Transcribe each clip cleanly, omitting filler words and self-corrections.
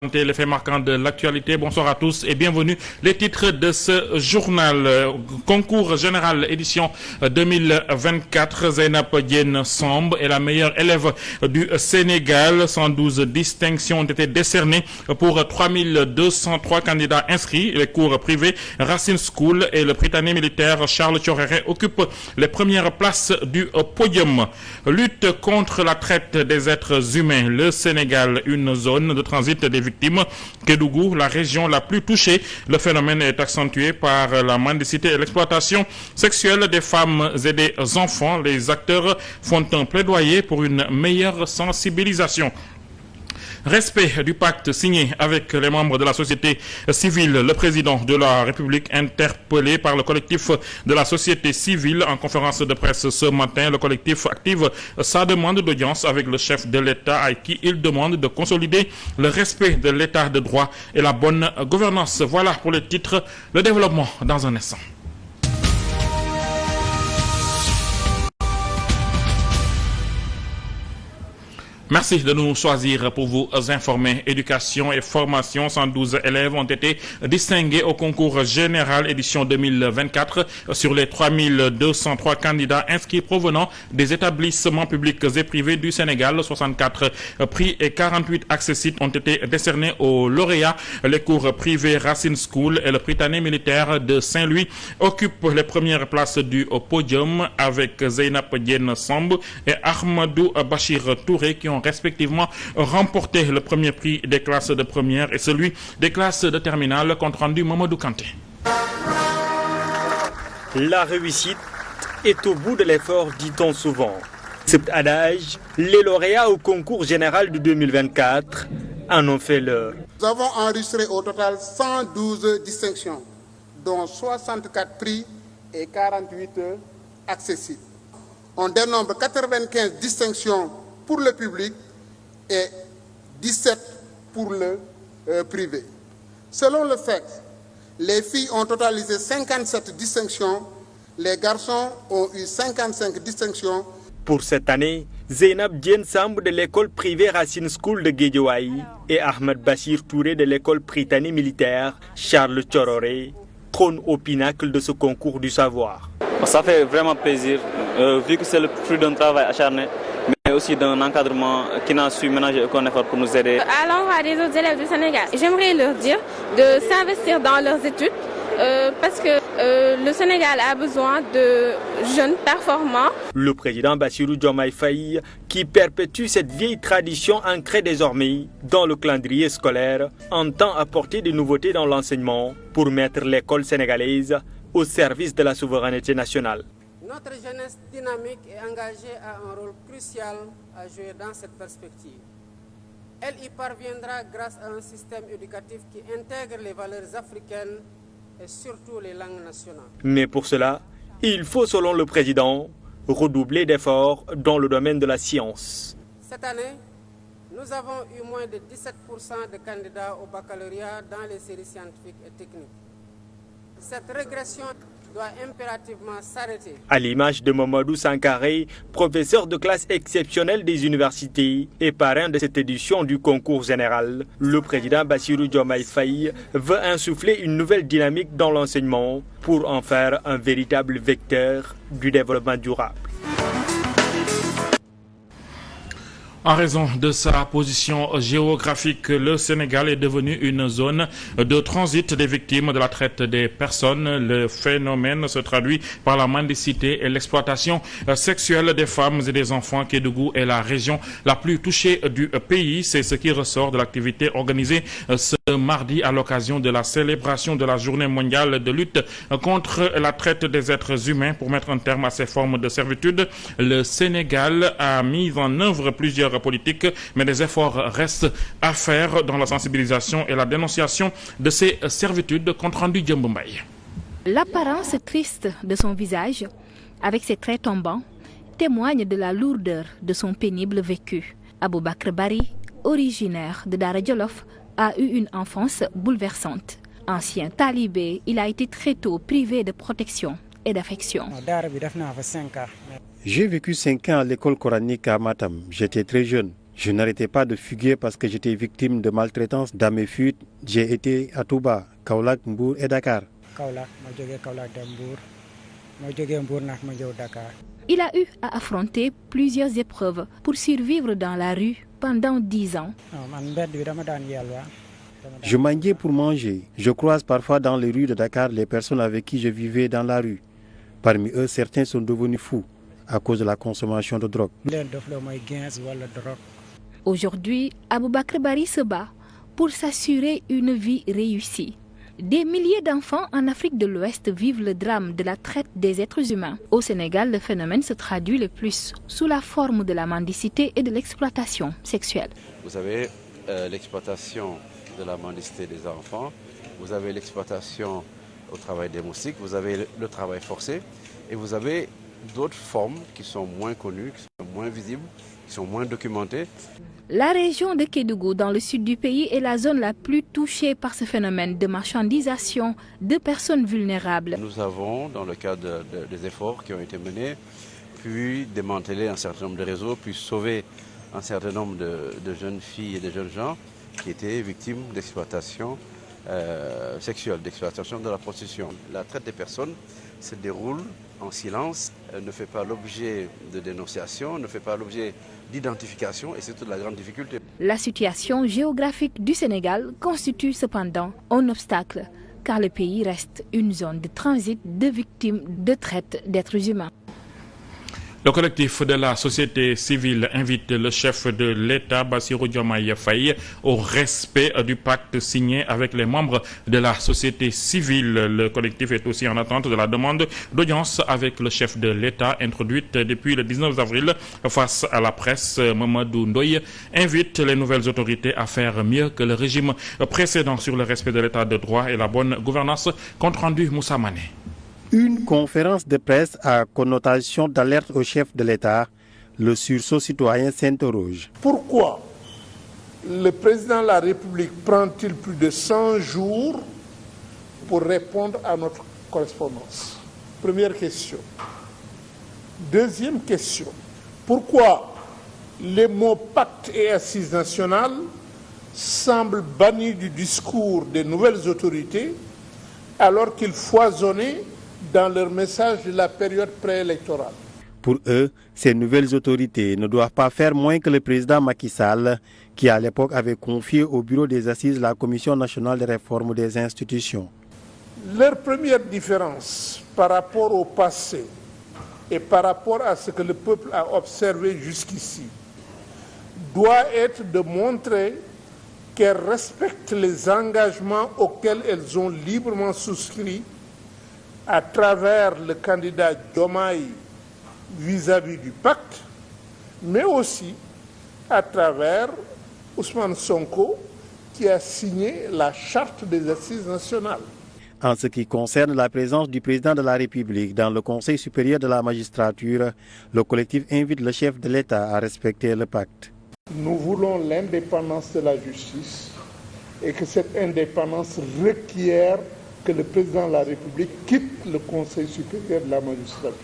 Les faits marquants de l'actualité. Bonsoir à tous et bienvenue. Les titres de ce journal. Concours général édition 2024. Zeynab Diène Samb est la meilleure élève du Sénégal. 112 distinctions ont été décernées pour 3203 candidats inscrits. Les cours privés Racine School et le Prytanée militaire Charles Thioréré occupent les premières places du podium. Lutte contre la traite des êtres humains. Le Sénégal, une zone de transit des victimes. Kédougou, la région la plus touchée. Le phénomène est accentué par la mendicité et l'exploitation sexuelle des femmes et des enfants. Les acteurs font un plaidoyer pour une meilleure sensibilisation. Respect du pacte signé avec les membres de la société civile. Le président de la République interpellé par le collectif de la société civile en conférence de presse ce matin. Le collectif active sa demande d'audience avec le chef de l'État à qui il demande de consolider le respect de l'État de droit et la bonne gouvernance. Voilà pour les titres. Le développement dans un instant. Merci de nous choisir pour vous informer. Éducation et formation, 112 élèves ont été distingués au concours général édition 2024 sur les 3203 candidats inscrits provenant des établissements publics et privés du Sénégal. 64 prix et 48 accessites ont été décernés aux lauréats. Les cours privés Racine School et le Prytanée militaire de Saint-Louis occupent les premières places du podium avec Zeynab Diène Samb et Ahmadou Bachir Touré qui ont respectivement remporté le premier prix des classes de première et celui des classes de terminale. Compte rendu Mamadou Kanté. La réussite est au bout de l'effort, dit-on souvent. Cet adage, les lauréats au concours général de 2024 en ont fait leur. Nous avons enregistré au total 112 distinctions, dont 64 prix et 48 accessibles. On dénombre 95 distinctions pour le public et 17 pour le privé. Selon le fait, les filles ont totalisé 57 distinctions, les garçons ont eu 55 distinctions. Pour cette année, Zeynab Diène Samb de l'école privée Racine School de Guédiawaye et Ahmed Bachir Touré de l'école Prytanée militaire Charles Thioréré trônent au pinacle de ce concours du savoir. Ça fait vraiment plaisir, vu que c'est le fruit d'un travail acharné, mais aussi d'un encadrement qui n'a su ménager aucun effort pour nous aider. À l'endroit des autres élèves du Sénégal, j'aimerais leur dire de s'investir dans leurs études parce que le Sénégal a besoin de jeunes performants. Le président Bassirou Diomaye Faye, qui perpétue cette vieille tradition ancrée désormais dans le calendrier scolaire, entend apporter des nouveautés dans l'enseignement pour mettre l'école sénégalaise au service de la souveraineté nationale. Notre jeunesse dynamique et engagée a un rôle crucial à jouer dans cette perspective. Elle y parviendra grâce à un système éducatif qui intègre les valeurs africaines et surtout les langues nationales. Mais pour cela, il faut, selon le président, redoubler d'efforts dans le domaine de la science. Cette année, nous avons eu moins de 17% de candidats au baccalauréat dans les séries scientifiques et techniques. Cette régression doit impérativement s'arrêter. À l'image de Mamadou Sankaré, professeur de classe exceptionnelle des universités et parrain de cette édition du concours général, le président Bassirou Diomaye Faye veut insuffler une nouvelle dynamique dans l'enseignement pour en faire un véritable vecteur du développement durable. En raison de sa position géographique, le Sénégal est devenu une zone de transit des victimes de la traite des personnes. Le phénomène se traduit par la mendicité et l'exploitation sexuelle des femmes et des enfants. Kédougou est la région la plus touchée du pays. C'est ce qui ressort de l'activité organisée ce mardi à l'occasion de la célébration de la Journée mondiale de lutte contre la traite des êtres humains. Pour mettre un terme à ces formes de servitude, le Sénégal a mis en œuvre plusieurs politique, mais des efforts restent à faire dans la sensibilisation et la dénonciation de ces servitudes. Compte rendu Djembombaye. L'apparence triste de son visage, avec ses traits tombants, témoigne de la lourdeur de son pénible vécu. Aboubakr Bari, originaire de Dara Djolof, a eu une enfance bouleversante. Ancien talibé, il a été très tôt privé de protection et d'affection. J'ai vécu 5 ans à l'école coranique à Matam. J'étais très jeune. Je n'arrêtais pas de fuguer parce que j'étais victime de maltraitance. Dans mes fuites, j'ai été à Touba, Kaolack, Mbour et Dakar. Il a eu à affronter plusieurs épreuves pour survivre dans la rue pendant 10 ans. Je mendiais pour manger. Je croise parfois dans les rues de Dakar les personnes avec qui je vivais dans la rue. Parmi eux, certains sont devenus fous à cause de la consommation de drogue. Aujourd'hui, Abou Bakr Bari se bat pour s'assurer une vie réussie. Des milliers d'enfants en Afrique de l'Ouest vivent le drame de la traite des êtres humains. Au Sénégal, le phénomène se traduit le plus sous la forme de la mendicité et de l'exploitation sexuelle. Vous avez l'exploitation de la mendicité des enfants, vous avez l'exploitation au travail des moustiques, vous avez le travail forcé et vous avez d'autres formes qui sont moins connues, qui sont moins visibles, qui sont moins documentées. La région de Kédougou, dans le sud du pays, est la zone la plus touchée par ce phénomène de marchandisation de personnes vulnérables. Nous avons, dans le cadre des efforts qui ont été menés, pu démanteler un certain nombre de réseaux, puis sauver un certain nombre de jeunes filles et de jeunes gens qui étaient victimes d'exploitation sexuelle, d'exploitation de la prostitution. La traite des personnes se déroule en silence, ne fait pas l'objet de dénonciation, ne fait pas l'objet d'identification et c'est toute la grande difficulté. La situation géographique du Sénégal constitue cependant un obstacle car le pays reste une zone de transit de victimes de traite d'êtres humains. Le collectif de la société civile invite le chef de l'État, Bassirou Diomaye Faye, au respect du pacte signé avec les membres de la société civile. Le collectif est aussi en attente de la demande d'audience avec le chef de l'État, introduite depuis le 19 avril face à la presse. Mamadou Ndoye invite les nouvelles autorités à faire mieux que le régime précédent sur le respect de l'État de droit et la bonne gouvernance. Compte rendu Moussa Mané. Une conférence de presse à connotation d'alerte au chef de l'État, le sursaut citoyen s'interroge. Pourquoi le président de la République prend-il plus de 100 jours pour répondre à notre correspondance? Première question. Deuxième question. Pourquoi les mots pacte et assises nationales semblent bannis du discours des nouvelles autorités alors qu'ils foisonnaient dans leur message de la période préélectorale? Pour eux, ces nouvelles autorités ne doivent pas faire moins que le président Macky Sall, qui à l'époque avait confié au bureau des assises la Commission nationale de réforme des institutions. Leur première différence par rapport au passé et par rapport à ce que le peuple a observé jusqu'ici doit être de montrer qu'elles respectent les engagements auxquels elles ont librement souscrit à travers le candidat Diomaye vis-à-vis du pacte, mais aussi à travers Ousmane Sonko qui a signé la charte des assises nationales. En ce qui concerne la présence du président de la République dans le Conseil supérieur de la magistrature, le collectif invite le chef de l'État à respecter le pacte. Nous voulons l'indépendance de la justice et que cette indépendance requiert que le président de la République quitte le Conseil supérieur de la magistrature.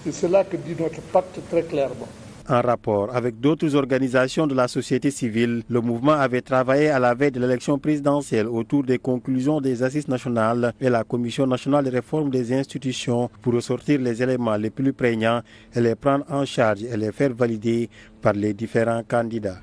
C'est cela que dit notre pacte très clairement. En rapport avec d'autres organisations de la société civile, le mouvement avait travaillé à la veille de l'élection présidentielle autour des conclusions des assises nationales et la Commission nationale de réforme des institutions pour ressortir les éléments les plus prégnants et les prendre en charge et les faire valider par les différents candidats.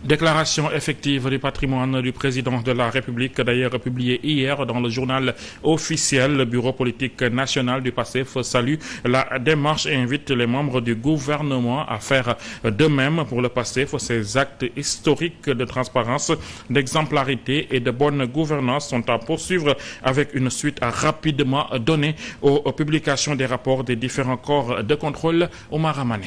Déclaration effective du patrimoine du président de la République, d'ailleurs publiée hier dans le journal officiel. Le bureau politique national du PASTEF salue la démarche et invite les membres du gouvernement à faire de même pour le PASTEF. Ces actes historiques de transparence, d'exemplarité et de bonne gouvernance sont à poursuivre avec une suite à rapidement donner aux publications des rapports des différents corps de contrôle. Omar Amané.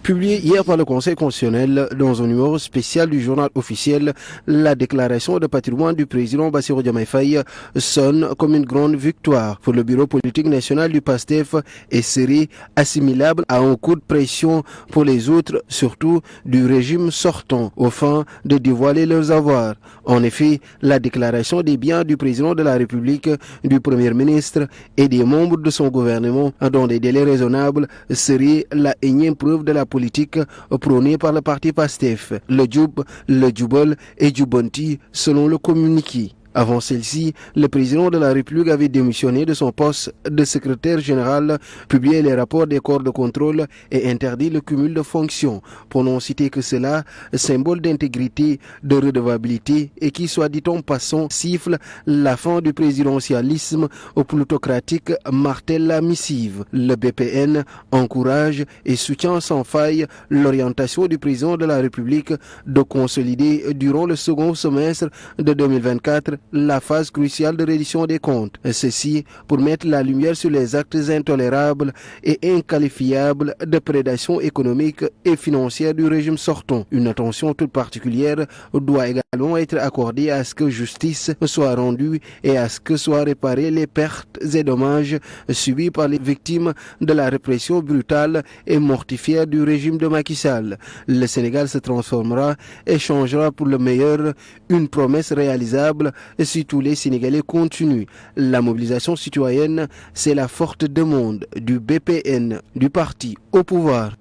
Publié hier par le Conseil constitutionnel dans un numéro spécial du journal officiel, la déclaration de patrimoine du président Bassirou Diomaye Faye sonne comme une grande victoire pour le bureau politique national du PASTEF et serait assimilable à un coup de pression pour les autres, surtout du régime sortant, au fin de dévoiler leurs avoirs. En effet, la déclaration des biens du président de la République, du Premier ministre et des membres de son gouvernement dans des délais raisonnables serait la énième preuve de la politique politique prônée par le parti PASTEF, le Djoub, le Djoubol et Djoubonti, selon le communiqué. Avant celle-ci, le président de la République avait démissionné de son poste de secrétaire général, publié les rapports des corps de contrôle et interdit le cumul de fonctions, pour n'en citer que cela, symbole d'intégrité, de redevabilité et qui, soit dit en passant, siffle la fin du présidentialisme au plutocratique, martèle la missive. Le BPN encourage et soutient sans faille l'orientation du président de la République de consolider durant le second semestre de 2024 la phase cruciale de reddition des comptes. Ceci pour mettre la lumière sur les actes intolérables et inqualifiables de prédation économique et financière du régime sortant. Une attention toute particulière doit également être accordée à ce que justice soit rendue et à ce que soient réparées les pertes et dommages subis par les victimes de la répression brutale et mortifère du régime de Macky Sall. Le Sénégal se transformera et changera pour le meilleur, une promesse réalisable si tous les Sénégalais continuent. La mobilisation citoyenne, c'est la forte demande du BPN, du parti au pouvoir.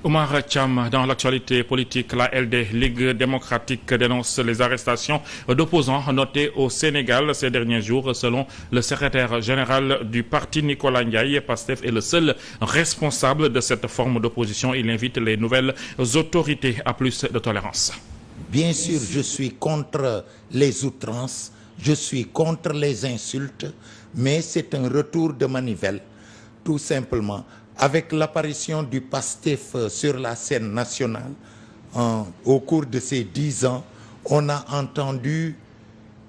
Oumar Thiam, dans l'actualité politique, la LD, Ligue démocratique, dénonce les arrestations d'opposants notés au Sénégal ces derniers jours. Selon le secrétaire général du parti, Nicolas Ndiaye, PASTEF est le seul responsable de cette forme d'opposition. Il invite les nouvelles autorités à plus de tolérance. Bien sûr, je suis contre les outrances, je suis contre les insultes, mais c'est un retour de manivelle, tout simplement. Avec l'apparition du PASTEF sur la scène nationale, au cours de ces 10 ans, on a entendu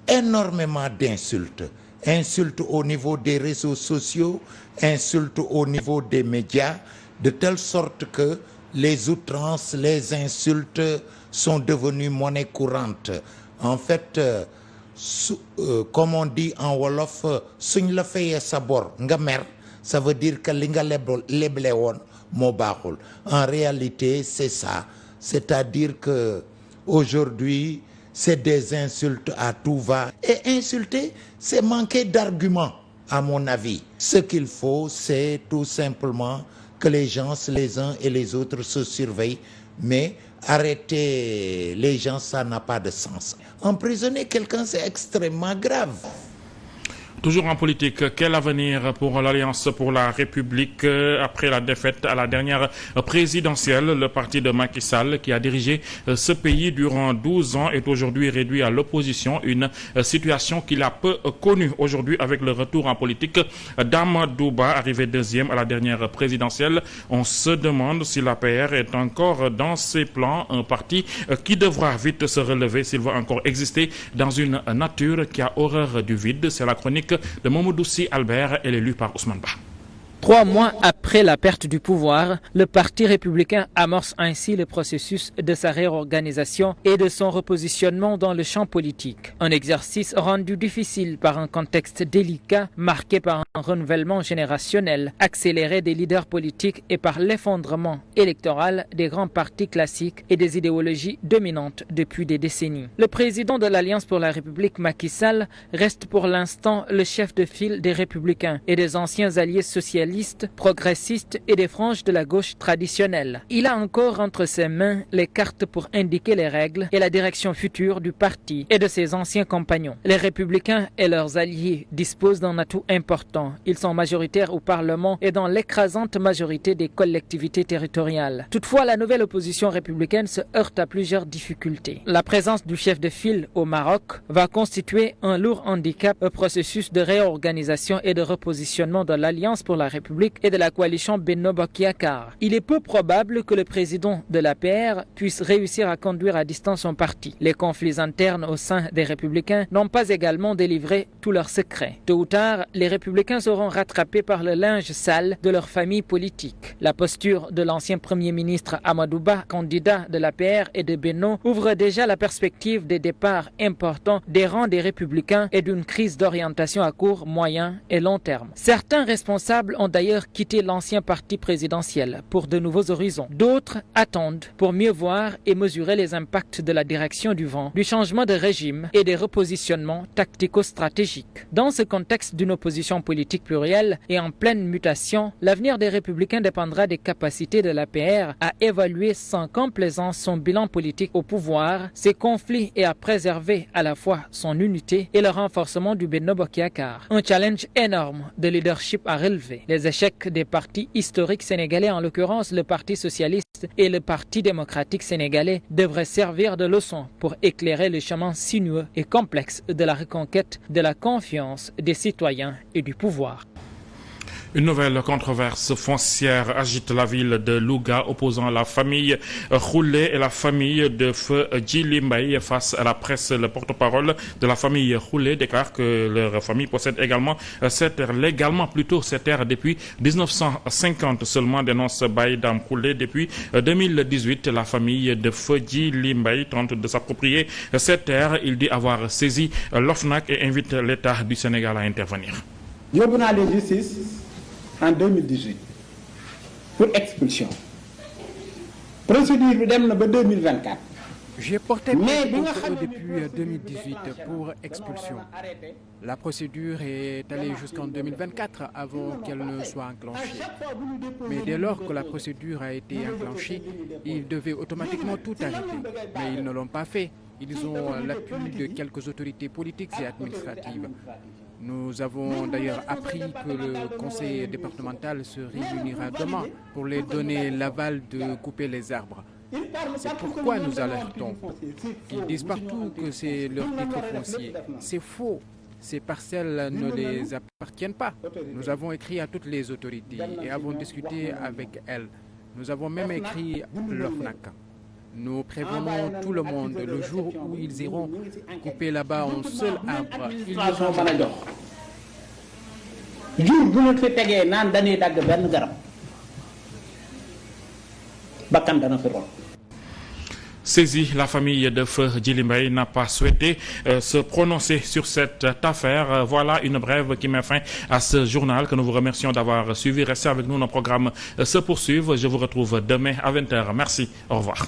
énormément d'insultes. Insultes au niveau des réseaux sociaux, insultes au niveau des médias, de telle sorte que les outrances, les insultes sont devenues monnaie courante. En fait, comme on dit en Wolof, suñ la fayé sa bor nga mer, ça veut dire que li nga leble woon moo baaxul. En réalité, c'est ça. C'est-à-dire que aujourd'hui, c'est des insultes à tout va. Et insulter, c'est manquer d'arguments, à mon avis. Ce qu'il faut, c'est tout simplement que les gens, les uns et les autres, se surveillent. Mais arrêter les gens, ça n'a pas de sens. Emprisonner quelqu'un, c'est extrêmement grave. Toujours en politique, quel avenir pour l'Alliance pour la République après la défaite à la dernière présidentielle? Le parti de Macky Sall, qui a dirigé ce pays durant 12 ans, est aujourd'hui réduit à l'opposition, une situation qu'il a peu connue aujourd'hui avec le retour en politique d'Amadou Ba, arrivé deuxième à la dernière présidentielle. On se demande si l'APR est encore dans ses plans, un parti qui devra vite se relever s'il veut encore exister dans une nature qui a horreur du vide. C'est la chronique de Mamadou Sy Albert, elle est lue par Ousmane Ba. 3 mois après la perte du pouvoir, le Parti républicain amorce ainsi le processus de sa réorganisation et de son repositionnement dans le champ politique. Un exercice rendu difficile par un contexte délicat marqué par un renouvellement générationnel accéléré des leaders politiques et par l'effondrement électoral des grands partis classiques et des idéologies dominantes depuis des décennies. Le président de l'Alliance pour la République, Macky Sall, reste pour l'instant le chef de file des Républicains et des anciens alliés socialistes, progressistes et des franges de la gauche traditionnelle. Il a encore entre ses mains les cartes pour indiquer les règles et la direction future du parti et de ses anciens compagnons. Les Républicains et leurs alliés disposent d'un atout important. Ils sont majoritaires au Parlement et dans l'écrasante majorité des collectivités territoriales. Toutefois, la nouvelle opposition républicaine se heurte à plusieurs difficultés. La présence du chef de file au Maroc va constituer un lourd handicap au processus de réorganisation et de repositionnement de l'Alliance pour la République et de la coalition Benno Bokk Yakaar. Il est peu probable que le président de l'APR puisse réussir à conduire à distance son parti. Les conflits internes au sein des Républicains n'ont pas également délivré tous leurs secrets. Tôt ou tard, les Républicains seront rattrapés par le linge sale de leur famille politique. La posture de l'ancien Premier ministre Amadou Ba, candidat de l'APR et de Benno, ouvre déjà la perspective des départs importants des rangs des Républicains et d'une crise d'orientation à court, moyen et long terme. Certains responsables ont d'ailleurs quitté l'ancien parti présidentiel pour de nouveaux horizons. D'autres attendent pour mieux voir et mesurer les impacts de la direction du vent, du changement de régime et des repositionnements tactico-stratégiques. Dans ce contexte d'une opposition politique plurielle et en pleine mutation, l'avenir des Républicains dépendra des capacités de l'APR à évaluer sans complaisance son bilan politique au pouvoir, ses conflits et à préserver à la fois son unité et le renforcement du Benno Bokk Yakaar. Un challenge énorme de leadership à relever. Les échecs des partis historiques sénégalais, en l'occurrence le Parti socialiste et le Parti démocratique sénégalais, devraient servir de leçon pour éclairer le chemin sinueux et complexe de la reconquête de la confiance des citoyens et du pouvoir. Une nouvelle controverse foncière agite la ville de Louga, opposant la famille Khoulé et la famille de feu Djily Mbaye. Face à la presse, le porte-parole de la famille Khoulé déclare que leur famille possède également cette terre, légalement plutôt cette terre depuis 1950 seulement, dénonce Baye Dame Khoulé. Depuis 2018, la famille de feu Djily Mbaye tente de s'approprier cette terre. Il dit avoir saisi l'OFNAC et invite l'État du Sénégal à intervenir. Tribunal de justice en 2018 pour expulsion. Procédure dem na ba 2024. J'ai porté plainte depuis 2018 pour expulsion. La procédure est allée jusqu'en 2024 avant qu'elle ne soit enclenchée. Mais dès lors que la procédure a été enclenchée, ils devaient automatiquement tout arrêter. Mais ils ne l'ont pas fait. Ils ont l'appui de quelques autorités politiques et administratives. Nous avons d'ailleurs appris que le conseil départemental se réunira demain pour les donner l'aval de couper les arbres. C'est pourquoi nous alertons. Ils disent partout que c'est leur titre foncier. C'est faux. Ces parcelles ne les appartiennent pas. Nous avons écrit à toutes les autorités et avons discuté avec elles. Nous avons même écrit l'OFNAC. Nous prévenons tout le monde le jour où ils iront couper là-bas un seul arbre. Ils nous ont Saisi, la famille de feu Djily Mbaye n'a pas souhaité se prononcer sur cette affaire. Voilà une brève qui met fin à ce journal que nous vous remercions d'avoir suivi. Restez avec nous, nos programmes se poursuivent. Je vous retrouve demain à 20h. Merci, au revoir.